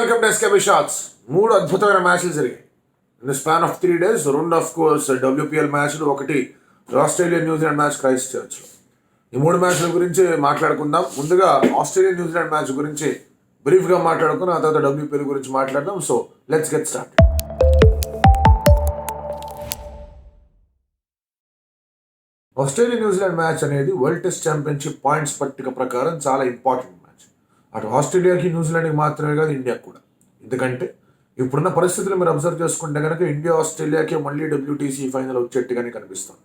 Welcome to SKB shots. 3 అద్భుతమైన మ్యాచ్లు జరిగాయి in span of 3 days. 2 of course WPL మ్యాచ్లు, 1 ఆస్ట్రేలియా న్యూజిలాండ్ మ్యాచ్ క్రైస్ట్ చర్చ్లో. ఈ 3 మ్యాచ్ల గురించి మాట్లాడుకుందాం. ముందుగా ఆస్ట్రేలియా న్యూజిలాండ్ మ్యాచ్ గురించి బ్రీఫ్గా మాట్లాడుకుని ఆ తర్వాత WPL గురించి మాట్లాడదాం. So let's get start. Australia New Zealand match అనేది వరల్డ్ టెస్ట్ ఛాంపియన్షిప్ పాయింట్స్ పట్టిక ప్రకారం చాలా ఇంపార్టెంట్ మ్యాచ్. అటు ఆస్ట్రేలియాకి న్యూజిలాండ్కి మాత్రమే కాదు, ఇండియాకి కూడా. ఎందుకంటే ఇప్పుడున్న పరిస్థితులు మీరు అబ్జర్వ్ చేసుకుంటే కనుక ఇండియా ఆస్ట్రేలియాకి మళ్ళీ WTC ఫైనల్ వచ్చేట్టుగానే కనిపిస్తుంది.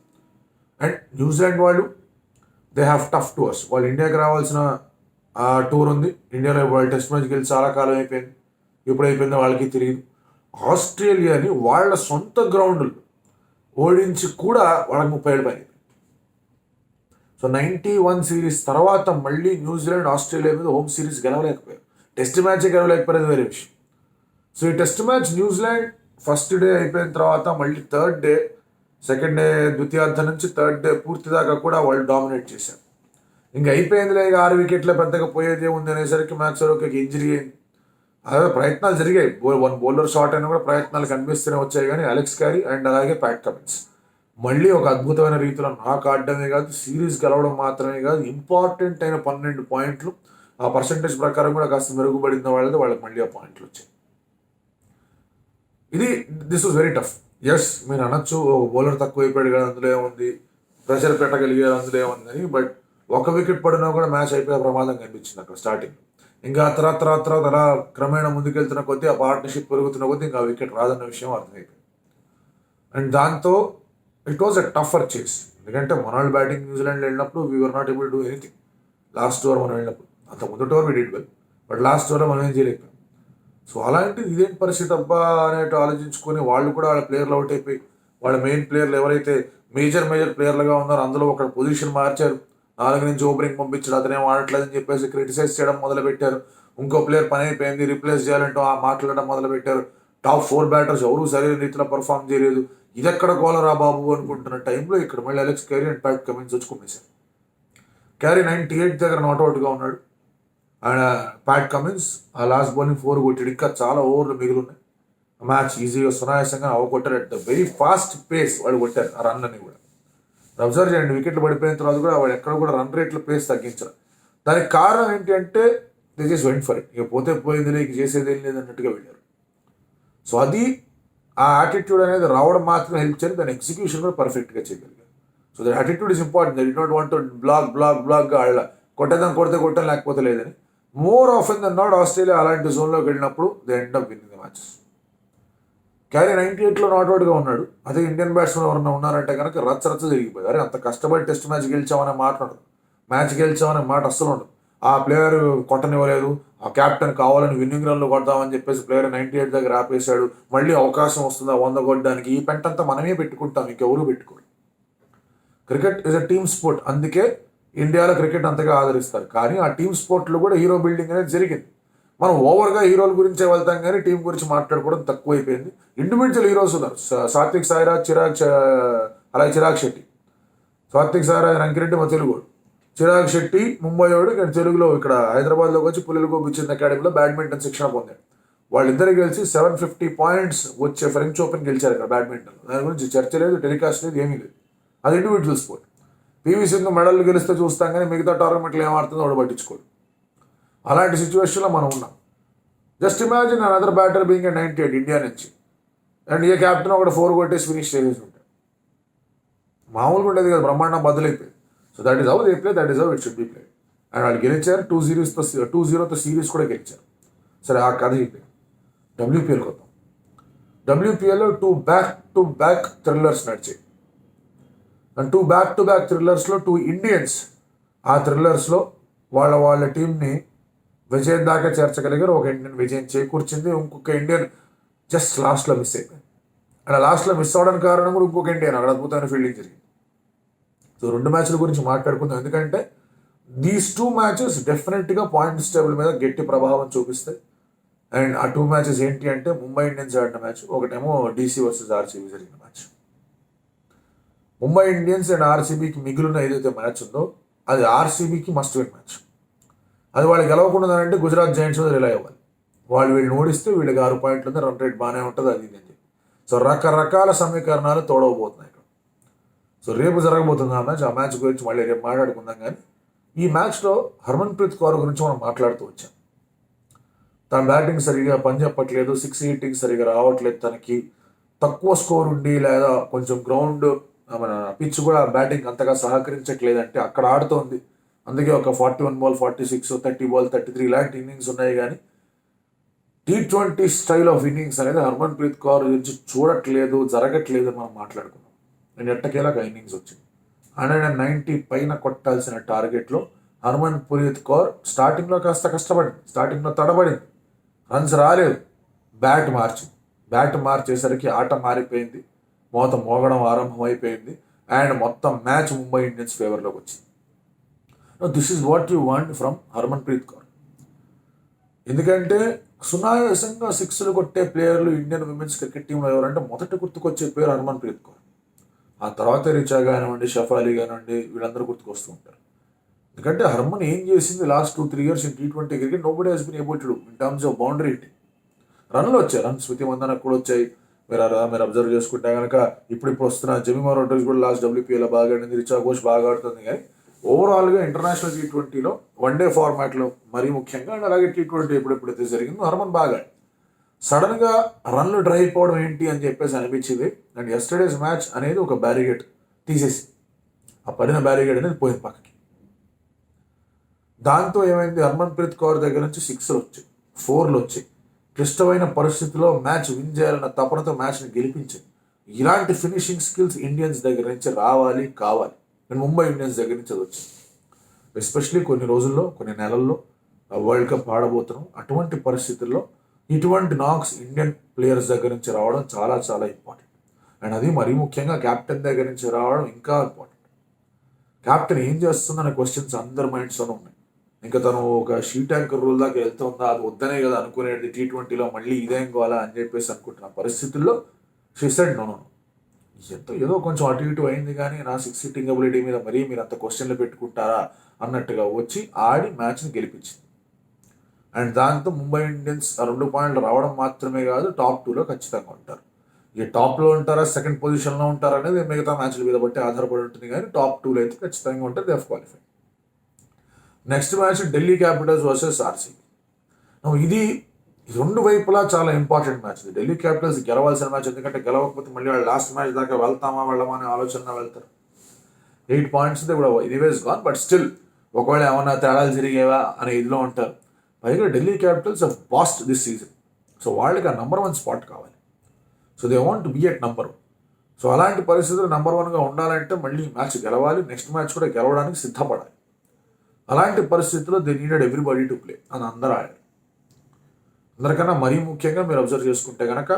అండ్ న్యూజిలాండ్ వాళ్ళు దే హ్యావ్ టఫ్ టూర్స్. వాళ్ళు ఇండియాకి రావాల్సిన టూర్ ఉంది. ఇండియాలో వాళ్ళు టెస్ట్ మ్యాచ్ గెలిచి చాలా కాలం అయిపోయింది. ఎప్పుడు అయిపోయిందో వాళ్ళకి తెలియదు. ఆస్ట్రేలియాని వాళ్ళ సొంత గ్రౌండ్లు ఓడించి కూడా వాళ్ళకి 30 ఏళ్ళు పైన. సో 91 సిరీస్ తర్వాత మళ్ళీ న్యూజిలాండ్ ఆస్ట్రేలియా మీద హోమ్ సిరీస్ గెలవలేకపోయారు. టెస్ట్ మ్యాచే గెలవలేకపోయేది వేరే విషయం. సో ఈ test match New Zealand first day అయిపోయిన తర్వాత మళ్ళీ థర్డ్ డే, సెకండ్ డే ద్వితీయార్థం నుంచి థర్డ్ డే పూర్తి దాకా కూడా వాళ్ళు డామినేట్ చేశారు. ఇంకా అయిపోయిందిలే, 6 వికెట్ల పెద్దగా పోయేదే ఉంది అనేసరికి మ్యాచ్ ఒక ఇంజరీ అయింది. అదే ప్రయత్నాలు జరిగాయి. 1 బౌలర్ షాట్ అయినా కూడా ప్రయత్నాలు కనిపిస్తూనే వచ్చాయి. కానీ అలెక్స్ క్యారీ అండ్ అలాగే ప్యాట్ కమిన్స్ మళ్ళీ ఒక అద్భుతమైన రీతిలో నాకు ఆడడమే కాదు, సిరీస్ గెలవడం మాత్రమే కాదు, ఇంపార్టెంట్ అయిన 12 పాయింట్లు ఆ పర్సంటేజ్ ప్రకారం కూడా కాస్త మెరుగుపడిన వాళ్ళకి మళ్ళీ ఆ పాయింట్లు వచ్చాయి. This was very tough. Yes, మీరు అనొచ్చు బౌలర్ తక్కువ అయిపోయాడు కదా, అందులో ఏముంది, ప్రెషర్ పెట్టగలిగారు, అందులో ఏముందని. బట్ 1 వికెట్ పడినా కూడా మ్యాచ్ అయిపోయే ప్రమాదం కనిపించింది అక్కడ స్టార్టింగ్. ఇంకా తర్వాత అలా క్రమేణా ముందుకెళ్తున్న కొద్దీ, ఆ పార్ట్నర్షిప్ పెరుగుతున్న కొద్దీ ఇంకా వికెట్ రాదన్న విషయం అర్థమైపోయింది. అండ్ దాంతో ఇట్ వాజ్ ఎ టఫర్ చేస్. ఎందుకంటే మన బ్యాటింగ్ న్యూజిలాండ్ వెళ్ళినప్పుడు we were not able to do anything. Last over మనం వెళ్ళినప్పుడు, అంత ముందు over we did well, but last over మనం ఏం చేయలేకపోయాం. సో అలాంటిది ఇదేంటి పరిస్థితి అబ్బా అనేట్టు ఆలోచించుకొని వాళ్ళు కూడా వాళ్ళ ప్లేయర్లు అవుట్ అయిపోయి, వాళ్ళ మెయిన్ ప్లేయర్లు ఎవరైతే మేజర్ ప్లేయర్లుగా ఉన్నారో అందులో ఒక పొజిషన్ మార్చారు. 4 నుంచి ఓపెనింగ్ పంపించాడు, అతనే ఆడట్లేదని చెప్పేసి క్రిటిసైజ్ చేయడం మొదలుపెట్టారు. ఇంకో ప్లేయర్ పని అయిపోయింది, రిప్లేస్ చేయాలంటూ మాట్లాడడం మొదలుపెట్టారు. టాప్ 4 బ్యాటర్స్ ఎవరూ సరైన రీతిలో పర్ఫామ్ చేయలేదు. ఇదెక్కడ గోలరా బాబు అనుకుంటున్న టైంలో ఇక్కడ మళ్ళీ Alex Carey and Pat Cummins వచ్చి కుమ్మేశారు. క్యారీ 98 దగ్గర నాట్అవుట్గా ఉన్నాడు. అండ్ ప్యాట్ కమిన్స్ ఆ లాస్ట్ బౌలింగ్ 4 కొట్టాడు. ఇంకా చాలా ఓవర్లు మిగిలి ఉన్నాయి. మ్యాచ్ ఈజీగా సునాయాసంగా అవకొట్టారు. At the very fast pace వాళ్ళు కొట్టారు ఆ రన్ అని కూడా. అబ్జర్వ్ చేయండి, వికెట్లు పడిపోయిన తర్వాత కూడా వాళ్ళు ఎక్కడ కూడా రన్ రేట్లో పేస్ తగ్గించారు. దానికి కారణం ఏంటి అంటే they just went for it. ఇక పోతే పోయింది, ఇక చేసేది ఏం లేదు అన్నట్టుగా వెళ్ళారు. సో అది ఆ యాటిట్యూడ్ అనేది రావడం మాత్రమే హెల్ప్ చేయాలి, దాని ఎగ్జిక్యూషన్ కూడా పర్ఫెక్ట్గా చేయగలిగారు. So that attitude is important. The not want to బ్లాక్గా ఆడ కొట్టడం లేకపోతే లేదని. More often than not Australia అలాంటి జోన్లోకి వెళ్ళినప్పుడు they end up winning the matches. Carey 98లో నాట్అవుట్గా ఉన్నాడు. అదే ఇండియన్ బ్యాట్స్మెన్ ఎవరన్నా ఉన్నారంటే కనుక రచ్చ జరిగిపోయారు. అరే అంత కష్టపడి టెస్ట్ మ్యాచ్ గెలిచామనే మాట ఉండదు, మ్యాచ్ గెలిచామనే మాట అస్సలు ఉండదు. ఆ ప్లేయర్ కొట్టనివ్వలేదు, ఆ క్యాప్టెన్ కావాలని విన్నింగ్ రన్లు కొడదామని చెప్పేసి ప్లేయర్ 98 దగ్గర ఆపేశాడు. మళ్ళీ అవకాశం వస్తుందా 100 కొట్టడానికి, ఈ పెంటంతా మనమే పెట్టుకుంటాం, ఇంకెవరు పెట్టుకోరు. Cricket is a team sport. అందుకే ఇండియాలో క్రికెట్ అంతగా ఆదరిస్తారు. కానీ ఆ టీమ్ స్పోర్ట్లో కూడా హీరో బిల్డింగ్ అనేది జరిగింది. మనం ఓవర్గా హీరోల గురించే వెళ్తాం కానీ టీం గురించి మాట్లాడుకోవడం తక్కువైపోయింది. ఇండివిజువల్ హీరోస్ ఉన్నారు. సాత్విక్ సాయిరాజ్, అలాగే చిరాగ్ శెట్టి. సాత్విక్ సాయిరాజ్ రంకిరెడ్డి మా తెలుగు, చిరాగ్ శెట్టి ముంబై వాడు, ఇక్కడ తెలుగులో ఇక్కడ హైదరాబాద్లోకి వచ్చి పుల్లెల గోపిచంద్ అకాడమీలో బ్యాడ్మింటన్ శిక్షణ పొందాడు. వాళ్ళిద్దరు కలిసి 750 పాయింట్స్ వచ్చే ఫ్రెంచ్ ఓపెన్ గెలిచారు ఇక్కడ బ్యాడ్మింటన్. దాని గురించి చర్చ లేదు, టెలికాస్ట్ లేదు, ఏమీ లేదు. అది individual sport. PV Sindhu medal గెలిస్తే చూస్తాం కానీ మిగతా టోర్నమెంట్లు ఏమాడుతుందో వాడు పట్టించుకోడు. అలాంటి సిచ్యువేషన్లో మనం ఉన్నాం. Just imagine another batter being 98 India నుంచి, అండ్ ఏ క్యాప్టెన్ ఒకటి 4 కొట్టేసి ఫినిష్ చేసేసి ఉంటాడు. మామూలుగా ఉండేది కదా, బ్రహ్మాండం బదులైపోయింది. So that is how they play, that is how it should be play. And వాళ్ళు గెలిచారు. 2-0తో సిరీస్ కూడా గెలిచారు. సరే, ఆ కథ అయిపోయింది. WPLకి వద్దాం. WPLలో 2 బ్యాక్-టు-బ్యాక్ థ్రిల్లర్స్ నడిచాయి. అండ్ 2 బ్యాక్-టు-బ్యాక్ థ్రిల్లర్స్లో 2 ఇండియన్స్ ఆ థ్రిల్లర్స్లో వాళ్ళ టీంని విజయం దాకా చేర్చగలిగారు. ఒక ఇండియన్ విజయం చేకూర్చింది, ఇంకొక ఇండియన్ జస్ట్ లాస్ట్లో మిస్ అయిపోయింది. అలా లాస్ట్లో మిస్ అవడానికి కారణం కూడా ఇంకొక ఇండియన్, అక్కడ అద్భుతమైన ఫీల్డింగ్ జరిగింది. సో 2 మ్యాచ్ల గురించి మాట్లాడుకుందాం. ఎందుకంటే దీస్ 2 మ్యాచెస్ డెఫినెట్గా పాయింట్స్ టేబుల్ మీద గట్టి ప్రభావం చూపిస్తాయి. అండ్ ఆ 2 మ్యాచెస్ ఏంటి అంటే ముంబై ఇండియన్స్ ఆడిన మ్యాచ్, ఒకటేమో DC వర్సెస్ RCB జరిగిన మ్యాచ్. ముంబై ఇండియన్స్ అండ్ RCBకి మిగిలిన ఏదైతే మ్యాచ్ ఉందో అది RCBకి మస్ట్ విన్ మ్యాచ్. అది వాళ్ళు గెలవకుండా అంటే గుజరాత్ జైంట్స్ మీద రిలై అవ్వాలి. వాళ్ళు వీళ్ళని ఓడిస్తే వీళ్ళకి 6 పాయింట్లు ఉంది, రన్ రేట్ బాగానే ఉంటుంది, అది ఇది అని చెప్పి. సో రకరకాల సమీకరణాలు తోడవబోతున్నాయి ఇక్కడ. సో రేపు జరగబోతుంది ఆ మ్యాచ్ గురించి మళ్ళీ రేపు మాట్లాడుకుందాం. కానీ ఈ మ్యాచ్లో హర్మన్ప్రీత్ కౌర్ గురించి మనం మాట్లాడుతూ వచ్చాం. తన బ్యాటింగ్ సరిగా పని చెప్పట్లేదు, 6 హిట్టింగ్ సరిగా రావట్లేదు, తనకి తక్కువ స్కోర్ ఉండి లేదా కొంచెం గ్రౌండ్ మన పిచ్ కూడా బ్యాటింగ్ అంతగా సహకరించట్లేదంటే అక్కడ ఆడుతోంది. అందుకే ఒక 41 బాల్ 46, 30 బాల్ 33 ఇలాంటి ఇన్నింగ్స్ ఉన్నాయి. కానీ T20 స్టైల్ ఆఫ్ ఇన్నింగ్స్ అనేది హర్మన్ప్రీత్ కౌర్ గురించి చూడట్లేదు, జరగట్లేదు అని మనం మాట్లాడుకున్నాం. నేను ఎట్టకేలాగా ఇన్నింగ్స్ వచ్చింది. 190 పైన కొట్టాల్సిన టార్గెట్లో హర్మన్ప్రీత్ కౌర్ స్టార్టింగ్లో కాస్త కష్టపడింది, స్టార్టింగ్లో తడబడింది, రన్స్ రాలేదు. బ్యాట్ మార్చేసరికి ఆట మారిపోయింది, మోగడం ఆరంభమైపోయింది అండ్ మొత్తం మ్యాచ్ ముంబై ఇండియన్స్ ఫేవర్లోకి వచ్చింది. This is what you want from Harmanpreet Kaur. ఎందుకంటే సునాయాసంగా 6లు కొట్టే ప్లేయర్లు ఇండియన్ విమెన్స్ క్రికెట్ టీంలో ఎవరంటే మొదటి గుర్తుకొచ్చే పేరు హర్మన్ప్రీత్ కౌర్. ఆ తర్వాత రిచా కానివ్వండి, షఫాలి కానివ్వండి, వీళ్ళందరూ గుర్తుకొస్తూ ఉంటారు. ఎందుకంటే హర్మన్ ఏం చేసింది last 2-3 years in T20 cricket nobody has been able to do in terms of boundary hitting. రన్లు వచ్చాయి, రన్స్ స్మృతి మందనకు కూడా వచ్చాయి. మీరు అబ్జర్వ్ చేసుకుంటే కనుక ఇప్పుడు వస్తున్న జెమిమా రోడ్రిగ్స్ కూడా లాస్ట్ WPL బాగా ఆడింది, రిచా ఘోష్ బాగా ఆడుతుంది. కానీ ఓవరాల్గా ఇంటర్నేషనల్ T20లో వన్డే ఫార్మాట్లో మరీ ముఖ్యంగా అండ్ అలాగే T20 ఎప్పుడెప్పుడైతే జరిగిందో హర్మన్ బాగా సడన్గా రన్లు డ్రై అయిపోవడం ఏంటి అని చెప్పేసి అనిపించింది. అండ్ యెస్టర్డేస్ మ్యాచ్ అనేది ఒక బ్యారిగేట్ తీసేసి ఆ పడిన బ్యారిగేట్ అనేది పోయింది పక్కకి. దాంతో ఏమైంది, హర్మన్ప్రీత్ కౌర్ దగ్గర నుంచి 6లు వచ్చాయి, 4లు వచ్చాయి. క్లిష్టమైన పరిస్థితిలో మ్యాచ్ విన్ చేయాలన్న తపనతో మ్యాచ్ని గెలిపించింది. ఇలాంటి ఫినిషింగ్ స్కిల్స్ ఇండియన్స్ దగ్గర నుంచి కావాలి అండ్ ముంబై ఇండియన్స్ దగ్గర నుంచి అది వచ్చింది. ఎస్పెషలీ కొన్ని రోజుల్లో, కొన్ని నెలల్లో వరల్డ్ కప్ ఆడబోతున్నాం. అటువంటి పరిస్థితుల్లో ఇటువంటి నాక్స్ ఇండియన్ ప్లేయర్స్ దగ్గర నుంచి రావడం చాలా చాలా ఇంపార్టెంట్. అండ్ అది మరీ ముఖ్యంగా క్యాప్టెన్ దగ్గర నుంచి రావడం ఇంకా ఇంపార్టెంట్. క్యాప్టెన్ ఏం చేస్తుందనే క్వశ్చన్స్ అందరి మైండ్స్లోనే ఉన్నాయి. ఇంకా తను ఒక షీట్ ట్యాంకర్ రూల్ దాకా వెళ్తుందా, అది వద్దనే కదా అనుకునేది, T20లో మళ్ళీ ఇదేం కావాలా అని చెప్పేసి అనుకుంటున్న పరిస్థితుల్లో షీ సెడ్ నో, ఏదో కొంచెం అటు ఇటు అయింది కానీ నా 6 హిట్టింగ్ అబిలిటీ మీద మరీ మీరు అంత క్వశ్చన్లు పెట్టుకుంటారా అన్నట్టుగా వచ్చి ఆడి మ్యాచ్ని గెలిపించింది. అండ్ దాంతో ముంబై ఇండియన్స్ 2 పాయింట్లు రావడం మాత్రమే కాదు, టాప్ 2లో ఖచ్చితంగా ఉంటారు. ఈ టాప్లో ఉంటారా, సెకండ్ పొజిషన్లో ఉంటారా అనేది మిగతా మ్యాచ్ల మీద బట్టి ఆధారపడి ఉంటుంది. కానీ టాప్ 2లో అయితే ఖచ్చితంగా ఉంటారు, they have qualified. Next match Delhi capitals versus RCB. ఇది రెండు వైపులా చాలా ఇంపార్టెంట్ మ్యాచ్. ఢిల్లీ క్యాపిటల్స్ గెలవాల్సిన మ్యాచ్, ఎందుకంటే గెలవకపోతే మళ్ళీ వాళ్ళు లాస్ట్ మ్యాచ్ దాకా వెళ్ళమా అనే ఆలోచన వెళ్తారు. 8 points కూడా ఎనీవేస్ గాన్, బట్ స్టిల్ ఒకవేళ ఏమన్నా తేడాలు జరిగేవా అనే ఇదిలో ఉంటారు. పైగా Delhi capitals of best this season. So వాళ్ళకి ఆ నెంబర్ 1 స్పాట్ కావాలి. So they want to be at number 1. So అలాంటి పరిస్థితులు నెంబర్ 1గా ఉండాలంటే మళ్ళీ మ్యాచ్ గెలవాలి, నెక్స్ట్ మ్యాచ్ కూడా గెలవడానికి సిద్ధపడాలి. అలాంటి పరిస్థితుల్లో they needed everybody to play అని అందరూ ఆడారు. అందరికన్నా మరీ ముఖ్యంగా మీరు అబ్జర్వ్ చేసుకుంటే కనుక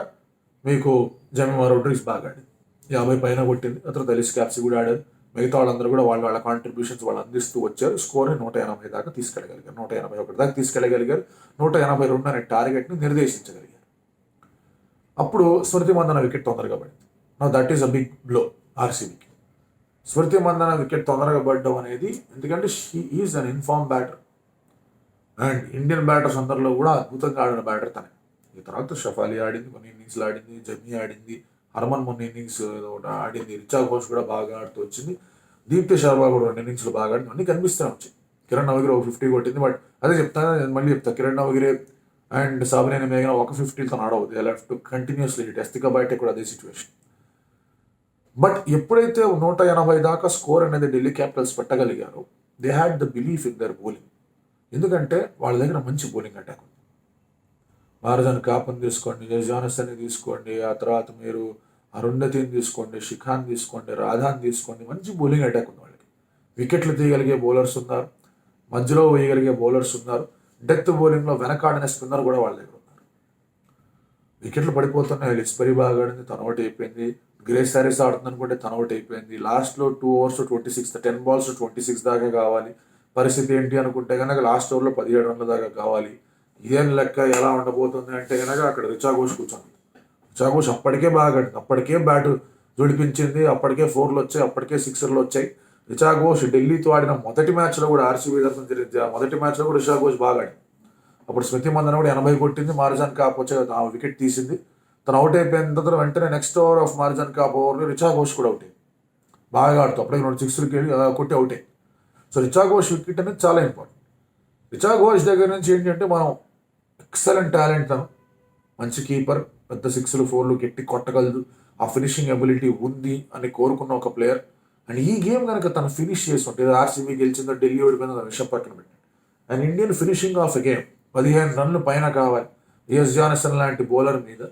మీకు జెమిమా రోడ్రిగ్స్ బాగా ఆడింది, 50 పైన కొట్టింది. ఆ తర్వాత ఎలిస్ క్యాప్సీ కూడా ఆడారు. మిగతా వాళ్ళందరూ కూడా వాళ్ళ కాంట్రిబ్యూషన్స్ వాళ్ళు అందిస్తూ వచ్చారు. స్కోర్ని 180 దాకా తీసుకెళ్ళగలిగారు, 181 దాకా తీసుకెళ్ళగలిగారు. 182 అనే టార్గెట్ని నిర్దేశించగలిగారు. అప్పుడు స్మృతి మందన వికెట్ తొందరగా పడింది. That is a big blow RCBకి. స్మృతి మందన వికెట్ తొందరగా పడడం అనేది, ఎందుకంటే she is an inform batter and Indian batters అందరిలో కూడా అద్భుతంగా ఆడిన బ్యాటర్ తనే. ఈ తర్వాత షఫాలి ఆడింది, కొన్ని ఇన్నింగ్స్లో ఆడింది, జమ్మి ఆడింది, హర్మన్ మొన్న ఇన్నింగ్స్ ఆడింది, రిచా ఘోష్ కూడా బాగా ఆడుతూ వచ్చింది, దీప్తి శర్మ కూడా 2 ఇన్నింగ్స్లో బాగా ఆడింది. అన్నీ కనిపిస్తూనే వచ్చాయి. కిరణ్ నవగిరి ఒక 50 కొట్టింది. బట్ అదే చెప్తాను, మళ్ళీ చెప్తా, కిరణ్ నవగిరి అండ్ సాబినేని మేఘన ఒక 50 ఆడవద్దు. They have to continuously hit. Yastika బయట కూడా అదే సిచ్యువేషన్. బట్ ఎప్పుడైతే 180 దాకా స్కోర్ అనేది ఢిల్లీ క్యాపిటల్స్ పెట్టగలిగారో, they had the belief in their bowling. ఎందుకంటే వాళ్ళ దగ్గర మంచి బౌలింగ్ అటాక్ ఉంది. మారజన్ కాపన్ తీసుకోండి, జానసన్ని తీసుకోండి, ఆ తర్వాత మీరు అరుంధతిని తీసుకోండి, శిఖాన్ తీసుకోండి, రాధాన్ తీసుకోండి, మంచి బౌలింగ్ అటాక్ ఉంది వాళ్ళకి. వికెట్లు తీయగలిగే బౌలర్స్ ఉన్నారు, మధ్యలో వేయగలిగే బౌలర్స్ ఉన్నారు, డెత్ బౌలింగ్లో వెనకాడిన స్పిన్నర్ కూడా వాళ్ళ దగ్గర ఉన్నారు. వికెట్లు పడిపోతున్నాయి. లిస్పరి బాగా ఆడింది, తన ఒకటి అయిపోయింది. గ్రేస్ హ్యారిస్ ఆడుతుంది అనుకుంటే తన ఒకటి అయిపోయింది. లాస్ట్లో 2 overs 26, 10 balls 26 దాకా కావాలి. పరిస్థితి ఏంటి అనుకుంటే కనుక లాస్ట్ ఓవర్లో 17 runs దాకా కావాలి. ఇదేం లెక్క ఎలా ఉండబోతుంది అంటే కనుక అక్కడ రిచా ఘోష్ కూర్చొని, రిచా ఘోష్ అప్పటికే బాగా ఆడింది, అప్పటికే బ్యాట్ జొడిపించింది, అప్పటికే 4లు వచ్చాయి, అప్పటికే 6లు వచ్చాయి. రిచా ఘోష్ ఢిల్లీతో ఆడిన మొదటి మ్యాచ్లో కూడా RCB తరఫున జరిగింది, మొదటి మ్యాచ్లో కూడా రిచా ఘోష్ బాగా ఆడింది. అప్పుడు స్మృతి మందన కూడా 80 కొట్టింది, మార్జాన్ కాప్ వచ్చి ఆ వికెట్ తీసింది. తను అవుట్ అయిపోయిన తర్వాత వెంటనే నెక్స్ట్ ఓవర్ ఆఫ్ మార్జాన్ కాప్ ఓవర్లో రిచా ఘోష్ కూడా అవుట్ అయింది. బాగా ఆడుతూ అప్పుడే 2 సిక్స్లకి వెళ్ళి కొట్టి అవుట్ అయింది. సో రిచా ఘోష్ వికెట్ అనేది చాలా ఇంపార్టెంట్. రిచా ఘోష్ దగ్గర నుంచి ఏంటంటే మనం ఎక్సలెంట్ టాలెంట్, తను మంచి కీపర్, పెద్ద 6లు 4లు గట్టి కొట్టగలదు, ఆ ఫినిషింగ్ అబిలిటీ ఉంది అని కోరుకున్న ఒక ప్లేయర్. అండ్ ఈ గేమ్ కనుక తను ఫినిష్ చేస్తుంటే, ఆర్సీబీ గెలిచిందో ఢిల్లీ ఓడిపోయిందో విషయం పక్కన పెట్టండి, and Indian finishing of a game 15 రన్లు పైన కావాలి. ఎస్ జాన్సన్ లాంటి బౌలర్ మీద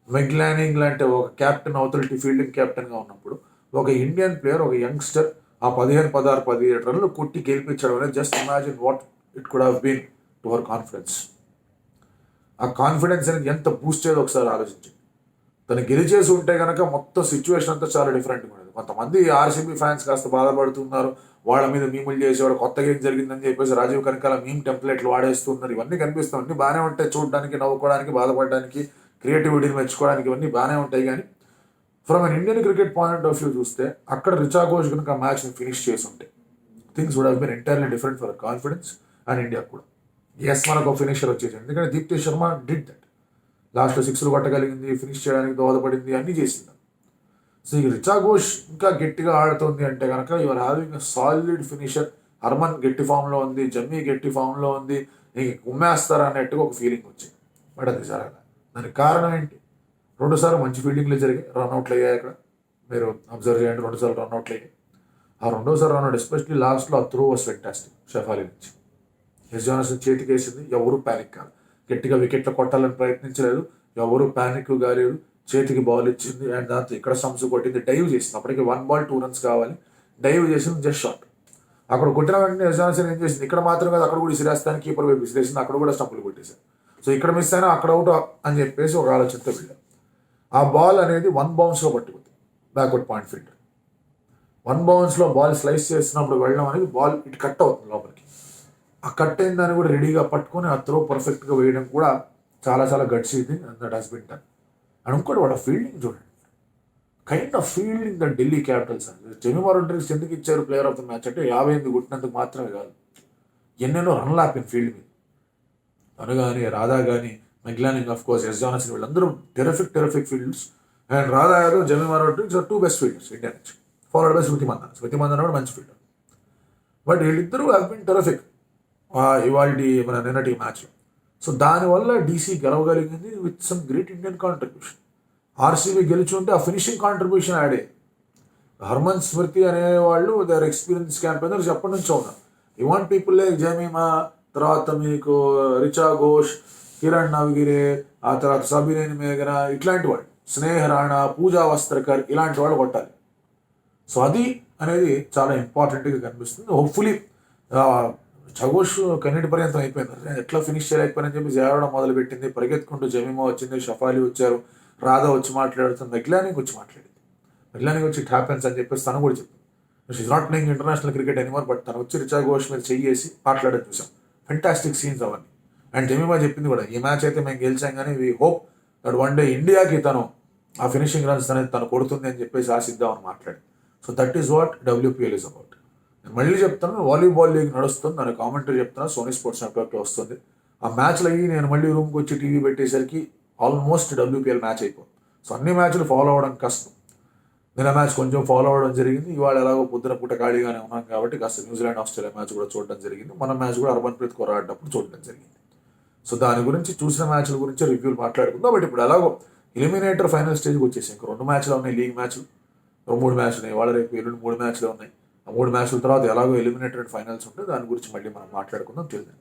మెగ్లానింగ్ లాంటి ఒక క్యాప్టెన్ అవతల ఫీల్డింగ్ క్యాప్టెన్గా ఉన్నప్పుడు ఒక ఇండియన్ ప్లేయర్, ఒక యంగ్స్టర్ ఆ 15, 16, 17 రన్లు కొట్టి గెలిపించడం అనేది just imagine what it could have been to our confidence. ఆ కాన్ఫిడెన్స్ అనేది ఎంత బూస్ట్ చేయదో ఒకసారి ఆలోచించండి. తను గెలిచేసి ఉంటే కనుక మొత్తం సిచ్యువేషన్ అంతా చాలా డిఫరెంట్గా ఉండేది. కొంతమంది ఆర్సీబీ ఫ్యాన్స్ కాస్త బాధపడుతున్నారు, వాళ్ళ మీద మీములు చేసేవాడు, కొత్తగా ఏం జరిగిందని చెప్పేసి రాజీవ్ కనకాల మీమ్ టెంప్లెట్లు వాడేస్తున్నారు. ఇవన్నీ కనిపిస్తాయి, అన్నీ బాగానే ఉంటాయి, చూడడానికి, నవ్వుకోవడానికి, బాధపడడానికి, క్రియేటివిటీని మెచ్చుకోవడానికి ఇవన్నీ బాగానే ఉంటాయి. కానీ from an Indian cricket point of view చూస్తే అక్కడ రిచా ఘోష్ కనుక ఆ మ్యాచ్ని ఫినిష్ చేసి ఉంటే things would have been entirely different for confidence and India కూడా. ఎస్, మనకు ఒక ఫినిషర్ వచ్చేసింది, ఎందుకంటే దీప్తి శర్మ డిడ్ దట్. లాస్ట్లో 6లు కొట్టగలిగింది, ఫినిష్ చేయడానికి దోహదపడింది, అన్నీ చేసింది. సో ఈ రిచా ఘోష్ ఇంకా గట్టిగా ఆడుతుంది అంటే కనుక your having a solid finisher. Harman గట్టి ఫామ్లో ఉంది, జమ్మీ గట్టి ఫామ్లో ఉంది, నీకు ఉమ్మేస్తారా అన్నట్టుగా ఒక ఫీలింగ్ వచ్చింది. బట్ అది జరగదు. దానికి కారణం ఏంటి? 2 సార్లు మంచి ఫీల్డింగ్లు జరిగాయి, రన్అట్లు అయ్యాయి. అక్కడ మీరు అబ్జర్వ్ చేయండి, 2 సార్లు రన్అట్లు అయ్యాయి. ఆ 2వ రన్అట్ ఎస్పెషల్లీ లాస్ట్లో ఆ త్రో వాస్ ఫెంటాస్టిక్ షెఫాలి నుంచి. ఎస్ జాన్సన్ చేతికి వేసింది, ఎవరు ప్యానిక్ కాదు, గట్టిగా వికెట్లు కొట్టాలని ప్రయత్నించలేదు, ఎవరు ప్యానిక్ కాలేదు, చేతికి బాల్ ఇచ్చింది. అండ్ దాంతో ఇక్కడ సమ్స్ కొట్టింది, డైవ్ చేసింది. అప్పటికి 1 బాల్ 2 రన్స్ కావాలి, డైవ్ చేసింది, జస్ట్ షాట్. అక్కడ కొట్టిన వెంటనే ఎస్ జాన్సన్ ఏం చేసింది, ఇక్కడ మాత్రం కాదు అక్కడ కూడా విసిరేస్తాను, కీపర్ వైపు విసిరేసింది, అక్కడ కూడా స్టంపులు కొట్టేశారు. సో ఇక్కడ మిస్ అయినా అక్కడ అవుట్ అని చెప్పేసి ఒక ఆలోచనతో వెళ్ళారు. ఆ బాల్ అనేది 1 బౌన్స్లో పట్టుకుంది, బ్యాక్వర్డ్ పాయింట్ ఫీల్డర్ 1 బౌన్స్లో బాల్ స్లైస్ చేస్తున్నప్పుడు వెళ్ళడం అనేది బాల్ ఇటు కట్ అవుతుంది లోపలికి. ఆ కట్ అయిన దాన్ని కూడా రెడీగా పట్టుకొని ఆ త్రో పర్ఫెక్ట్గా వేయడం కూడా చాలా చాలా గట్స్ ఇది, and that has been done. And ఇంకోటి వాళ్ళ ఫీల్డింగ్ చూడండి, kind of fielding the Delhi capitals. Jemimah Rodrigues ఎందుకు ఇచ్చారు ప్లేయర్ ఆఫ్ ద మ్యాచ్ అంటే 58 కొట్టినందుకు మాత్రమే కాదు, ఎన్నెన్నో రన్లు ఆపిన ఫీల్డ్ మీద. తను కానీ, రాధా కానీ, Meg Lanning of course, Jess Jonassen, వీళ్ళందరూ terrific fielders. And Radha Yadav, Jemimah Rodrigues are 2 best fielders India నుంచి, ఫాలోడ్ బై స్మృతి మందన. స్మృతి మందన కూడా మంచి ఫీల్డర్. బట్ వీళ్ళిద్దరూ హ్యావ్ బీన్ టెరిఫిక్ ఇవాళ మన నిన్నటి మ్యాచ్లో. సో దానివల్ల డీసీ గెలవగలిగింది with some great Indian contribution. RCB గెలుచుంటే ఆ ఫినిషింగ్ కాంట్రిబ్యూషన్ యాడ్ అయ్యేది. హర్మన్, స్మృతి అనేవాళ్ళు దేర్ ఎక్స్పీరియన్స్ క్యాంపెయినర్స్ ఎప్పటి నుంచో ఉన్నారు. You want people like Jemimah, తర్వాత మీకు రిచా ఘోష్, కిరణ్ నవగిరే, ఆ తర్వాత సబినేని మేఘన, ఇట్లాంటి వాళ్ళు, స్నేహ రాణా, పూజా వస్త్రకర్, ఇలాంటి వాళ్ళు కొట్టాలి. సో అది అనేది చాలా ఇంపార్టెంట్గా కనిపిస్తుంది. హోప్ఫుల్లీ ఘోష్ కన్నీటి పర్యంతం అయిపోయింది, ఎట్లా ఫినిష్ చేయలేకపోయినని చెప్పి ఏడవడం మొదలుపెట్టింది. పరిగెత్తుకుంటూ జమీమా వచ్చింది, షఫాలి వచ్చారు, రాధా వచ్చి మాట్లాడుతుంది, మెగ్లానింగ్ వచ్చి మాట్లాడింది. మెగ్లానింగ్ వచ్చి ఇట్ హ్యాపెన్స్ అని చెప్పేసి తను కూడా చెప్పింది. She's not playing international cricket anymore, but తను వచ్చి రిచా ఘోష్ మీద చెయ్యేసి మాట్లాడేది చూసాం. ఫెంటాస్టిక్ సీన్స్ అవన్నీ. అండ్ జమీమా చెప్పింది కూడా, ఈ మ్యాచ్ అయితే మేము గెలిచాం కానీ we hope that one day ఇండియాకి తను ఆ ఫినిషింగ్ రన్స్ అనేది తను కొడుతుంది అని చెప్పేసి ఆశిద్దామని మాట్లాడి. So that is what WPL is about. నేను మళ్ళీ చెప్తాను, వాలీబాల్ లీగ్ నడుస్తుంది, దాని కామెంటరీ చెప్తాను, సోనీ స్పోర్ట్స్ నెట్వర్క్లో వస్తుంది. ఆ మ్యాచ్లు అయ్యి నేను మళ్ళీ రూమ్కి వచ్చి టీవీ పెట్టేసరికి ఆల్మోస్ట్ WPL మ్యాచ్ అయిపోతుంది. సో అన్ని మ్యాచ్లు ఫాలో అవ్వడం కష్టం. నిన్న మ్యాచ్ కొంచెం ఫాలో అవ్వడం జరిగింది. ఇవాళ ఎలాగో పొద్దున పూట ఖాళీగానే ఉన్నాం కాబట్టి కాస్త న్యూజిలాండ్ ఆస్ట్రేలియా మ్యాచ్ కూడా చూడడం జరిగింది. మన మ్యాచ్ కూడా హర్మన్ప్రీత్ కౌర్ ఆడినప్పుడు చూడడం జరిగింది. సో దాని గురించి చూసిన మ్యాచ్ల గురించి రివ్యూలు మాట్లాడుకుందాం. బట్ ఇప్పుడు ఎలాగో ఎలిమినేటర్ ఫైనల్ స్టేజ్కి వచ్చేసి ఇంకా 2 మ్యాచ్లు ఉన్నాయి, లీగ్ మ్యాచ్లు 3 మ్యాచ్లు ఉన్నాయి. వాళ్ళ రేపు ఎల్లుండి 3 మ్యాచ్లు ఉన్నాయి. ఆ 3 మ్యాచ్ల తర్వాత ఎలాగో ఎలిమినేటర్ ఫైనల్స్ ఉంటాయి, దాని గురించి మళ్ళీ మనం మాట్లాడుకుందాం. తెలియదు.